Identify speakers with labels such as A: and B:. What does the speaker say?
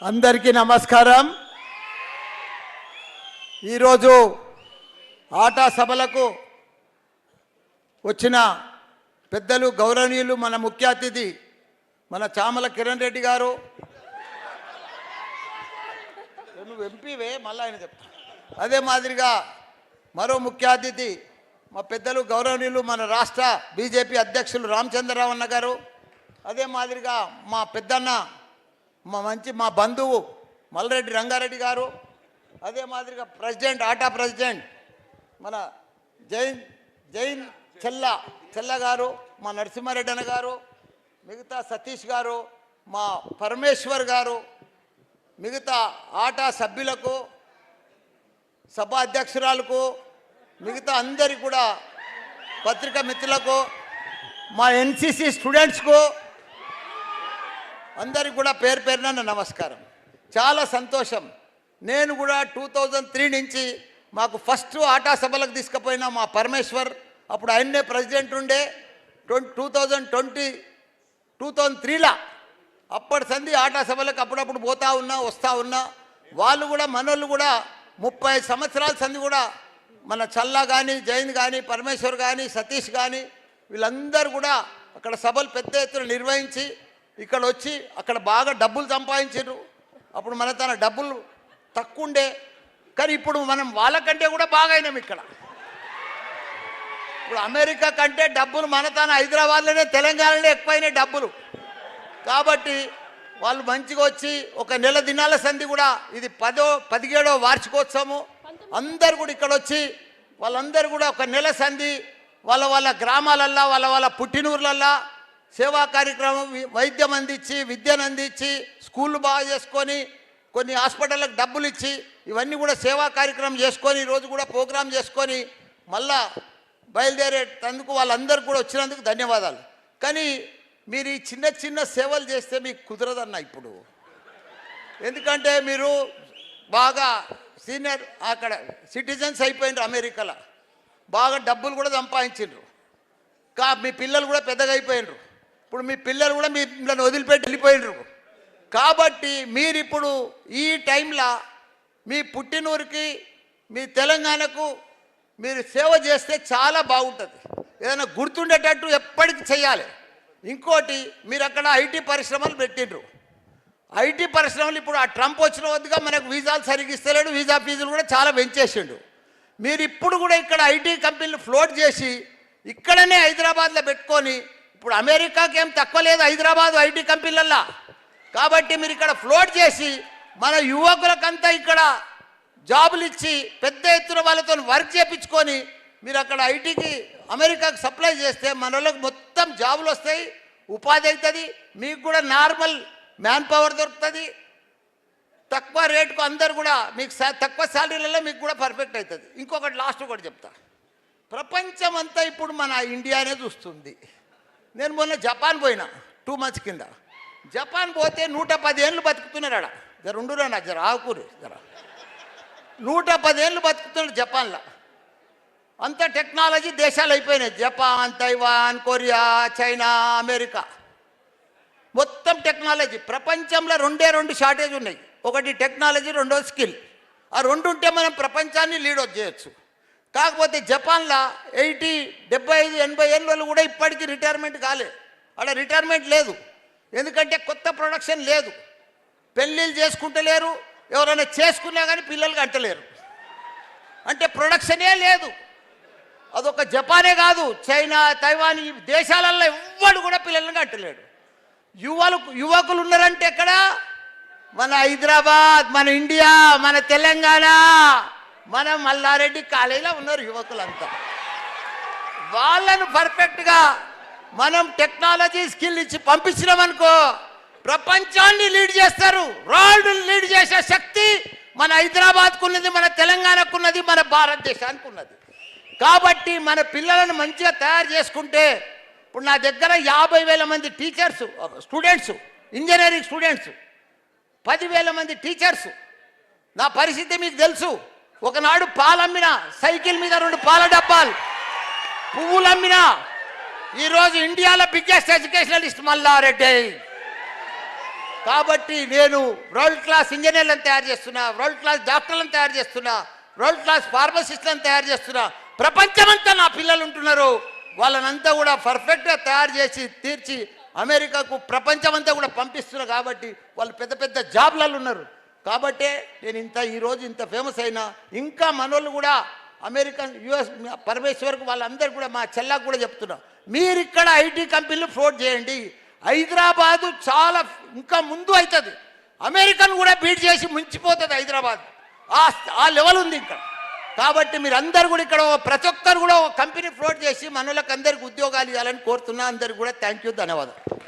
A: అందరికీ నమస్కారం। ఈరోజు ఆటా సభలకు వచ్చిన పెద్దలు గౌరవనీయులు మన ముఖ్య అతిథి మన చామల కిరణ్ రెడ్డి గారు, నువ్వు ఎంపీవే మళ్ళీ ఆయన చెప్తా, అదే మాదిరిగా మరో ముఖ్య అతిథి మా పెద్దలు గౌరవనీయులు మన రాష్ట్ర బీజేపీ అధ్యక్షులు రామచంద్రరావు అన్న గారు, అదే మాదిరిగా మా పెద్దన్న మా బంధువు మల్రెడ్డి రంగారెడ్డి గారు, అదే మాదిరిగా ప్రెసిడెంట్ ఆటా ప్రెసిడెంట్ మన జైన్ చెల్ల గారు, మా నరసింహారెడ్డి అన్న గారు, మిగతా సతీష్ గారు, మా పరమేశ్వర్ గారు, మిగతా ఆటా సభ్యులకు, సభ అధ్యక్షురాలకు, మిగతా అందరికి కూడా, పత్రికా మిత్రులకు, మా ఎన్సిసి స్టూడెంట్స్కు అందరికి కూడా పేరు పేరున నమస్కారం। చాలా సంతోషం। నేను కూడా 2003 నుంచి మాకు ఫస్ట్ ఆటా సభలకు తీసుకుపోయిన మా పరమేశ్వర్, అప్పుడు ఆయన్నే ప్రెసిడెంట్ ఉండే 2003లో, అప్పటి సంది ఆటా సభలకు అప్పుడప్పుడు వస్తూ ఉన్నా వాళ్ళు కూడా మనోళ్ళు కూడా 30 సంవత్సరాల సంది కూడా మన చల్లా కానీ, జైన్ కానీ, పరమేశ్వర్ కానీ, సతీష్ కానీ వీళ్ళందరూ కూడా అక్కడ సభలు పెద్ద ఎత్తున నిర్వహించి ఇక్కడ వచ్చి అక్కడ బాగా డబ్బులు సంపాదించారు। అప్పుడు మన తన డబ్బులు తక్కువ ఉండే, కానీ ఇప్పుడు మనం వాళ్ళకంటే కూడా బాగా అయినాం। ఇక్కడ ఇప్పుడు అమెరికా కంటే డబ్బులు మన తన హైదరాబాద్లోనే, తెలంగాణలో ఎక్కువైనాయి డబ్బులు। కాబట్టి వాళ్ళు మంచిగా వచ్చి ఒక నెల దినాల సంధి కూడా, ఇది 17వ వార్షికోత్సవము, అందరు కూడా ఇక్కడ వచ్చి వాళ్ళందరూ కూడా ఒక నెల సంధి వాళ్ళ గ్రామాలల్లో, వాళ్ళ పుట్టినూర్లల్లో సేవా కార్యక్రమం, వైద్యం అందించి, విద్యను అందించి, స్కూళ్ళు బాగా చేసుకొని, కొన్ని హాస్పిటళ్ళకు డబ్బులు ఇచ్చి, ఇవన్నీ కూడా సేవా కార్యక్రమం చేసుకొని, ఈరోజు కూడా ప్రోగ్రాం చేసుకొని మళ్ళా బయలుదేరేటందుకు వాళ్ళందరూ కూడా వచ్చినందుకు ధన్యవాదాలు। కానీ మీరు ఈ చిన్న చిన్న సేవలు చేస్తే మీకు కుదరదన్న ఇప్పుడు, ఎందుకంటే మీరు బాగా సీనియర్ అక్కడ సిటిజన్స్ అయిపోయినారు, అమెరికాలో బాగా డబ్బులు కూడా సంపాదించారు, మీ పిల్లలు కూడా పెద్దగా అయిపోయినారు, ఇప్పుడు మీ పిల్లలు కూడా మిమ్మల్ని వదిలిపెట్టి వెళ్ళిపోయినారు। కాబట్టి మీరు ఇప్పుడు ఈ టైంలో మీ పుట్టినూరికి, మీ తెలంగాణకు మీరు సేవ చేస్తే చాలా బాగుంటుంది, ఏదైనా గుర్తుండేటట్టు ఎప్పటికీ చేయాలి। ఇంకోటి, మీరు అక్కడ ఐటీ పరిశ్రమలు పెట్టిండ్రు, ఐటీ పరిశ్రమలు ఇప్పుడు ఆ ట్రంప్ వచ్చిన వద్దగా మనకు వీసాలు సరిగ్గా ఇస్తలేడు, వీసా ఫీజులు కూడా చాలా పెంచేసిండు। మీరు ఇప్పుడు కూడా ఇక్కడ ఐటీ కంపెనీలు ఫ్లోట్ చేసి ఇక్కడనే హైదరాబాద్లో పెట్టుకొని, ఇప్పుడు అమెరికాకి ఏం తక్కువ లేదు హైదరాబాద్ ఐటీ కంపెనీలల్లో, కాబట్టి మీరు ఇక్కడ ఫ్లోట్ చేసి మన యువకులకంతా ఇక్కడ జాబులు ఇచ్చి పెద్ద ఎత్తున వాళ్ళతో వర్క్ చేయించుకొని మీరు అక్కడ ఐటీకి అమెరికాకి సప్లై చేస్తే మన వాళ్ళకి మొత్తం జాబులు వస్తాయి, ఉపాధి అవుతుంది, మీకు కూడా నార్మల్ మ్యాన్ పవర్ దొరుకుతుంది, తక్కువ రేటుకు అందరు కూడా మీకు తక్కువ శాలరీలలో మీకు కూడా పర్ఫెక్ట్ అవుతుంది। ఇంకొకటి లాస్ట్ ఒకటి చెప్తా, ప్రపంచం అంతా ఇప్పుడు మన ఇండియానే చూస్తుంది। నేను మొన్న జపాన్ పోయినా 2 months కింద, జపాన్ పోతే 110 ఏళ్ళు బతుకుతున్నారు ఆడ, జర ఉండురా నాకు జర ఆకురు జర 110 ఏళ్ళు బతుకుతున్నారు జపాన్లో। అంత టెక్నాలజీ దేశాలు అయిపోయినాయి, Japan, Taiwan, Korea, China, America, మొత్తం టెక్నాలజీ। ప్రపంచంలో 2 షార్టేజ్ ఉన్నాయి, ఒకటి టెక్నాలజీ, రెండోది స్కిల్, ఆ 2 ఉంటే మనం ప్రపంచాన్ని లీడ్ చేయొచ్చు। కాకపోతే జపాన్లో 80, 75, 80 ఏళ్ళ వాళ్ళు కూడా ఇప్పటికీ రిటైర్మెంట్ కాలే, అక్కడ రిటైర్మెంట్ లేదు, ఎందుకంటే కొత్త ప్రొడక్షన్ లేదు, పెళ్ళిళ్ళు చేసుకుంటలేరు, ఎవరైనా చేసుకున్నా కానీ పిల్లలు కంటలేరు, అంటే ప్రొడక్షనే లేదు। అదొక జపానే కాదు, చైనా, తైవాన్ ఈ దేశాలలో ఎవ్వడు కూడా పిల్లలను కంటలేడు। యువకులు ఉన్నారంటే ఎక్కడ? మన హైదరాబాద్, మన ఇండియా, మన తెలంగాణ, మన మల్లారెడ్డి కాలేజీలో ఉన్నారు యువకులంతా। వాళ్ళను పర్ఫెక్ట్గా మనం టెక్నాలజీ స్కిల్ ఇచ్చి పంపించినామనుకో ప్రపంచాన్ని లీడ్ చేస్తారు, వరల్డ్ లీడ్ చేసే శక్తి మన హైదరాబాద్కు ఉన్నది, మన తెలంగాణకు ఉన్నది, మన భారతదేశానికి ఉన్నది। కాబట్టి మన పిల్లలను మంచిగా తయారు చేసుకుంటే, ఇప్పుడు నా దగ్గర 50,000 మంది టీచర్స్ స్టూడెంట్స్, ఇంజనీరింగ్ స్టూడెంట్స్, 10,000 మంది టీచర్స్। నా పరిస్థితి మీకు తెలుసు, ఒకనాడు పాలమ్మిన, సైకిల్ మీద 2 పాల డబ్బాలు, పువ్వులు అమ్మిన, ఈరోజు ఇండియాలో బిగ్గెస్ట్ ఎడ్యుకేషనలిస్ట్ మల్లారెడ్డి। కాబట్టి నేను వరల్డ్ క్లాస్ ఇంజనీర్లను తయారు చేస్తున్నా, వరల్డ్ క్లాస్ డాక్టర్లను తయారు చేస్తున్నా, వరల్డ్ క్లాస్ ఫార్మసిస్టులను తయారు చేస్తున్నా. ప్రపంచమంతా నా పిల్లలు ఉంటున్నారు, వాళ్ళనంతా కూడా పర్ఫెక్ట్గా తయారు చేసి తీర్చి అమెరికాకు ప్రపంచమంతా కూడా పంపిస్తున్నా. కాబట్టి వాళ్ళు పెద్ద పెద్ద జాబ్లలో ఉన్నారు. కాబట్టే నేను ఈరోజు ఇంత ఫేమస్ అయినా. ఇంకా మనోళ్ళు కూడా అమెరికన్ యుఎస్ పరమేశ్వర్కు వాళ్ళందరూ కూడా మా చెల్లకు కూడా చెప్తున్నా, మీరు ఇక్కడ ఐటీ కంపెనీలు ఫ్లోట్ చేయండి. హైదరాబాదు చాలా ఇంకా ముందు అవుతుంది, అమెరికన్ కూడా బీట్ చేసి ముంచిపోతుంది హైదరాబాద్. ఆ లెవెల్ ఉంది ఇక్కడ. కాబట్టి మీరు అందరు కూడా ఇక్కడ ప్రతి ఒక్కరు కూడా ఒక కంపెనీ ఫ్లోట్ చేసి మనోళ్ళకి అందరికి ఉద్యోగాలు ఇవ్వాలని కోరుతున్నా. అందరికి కూడా థ్యాంక్ యూ, ధన్యవాదాలు.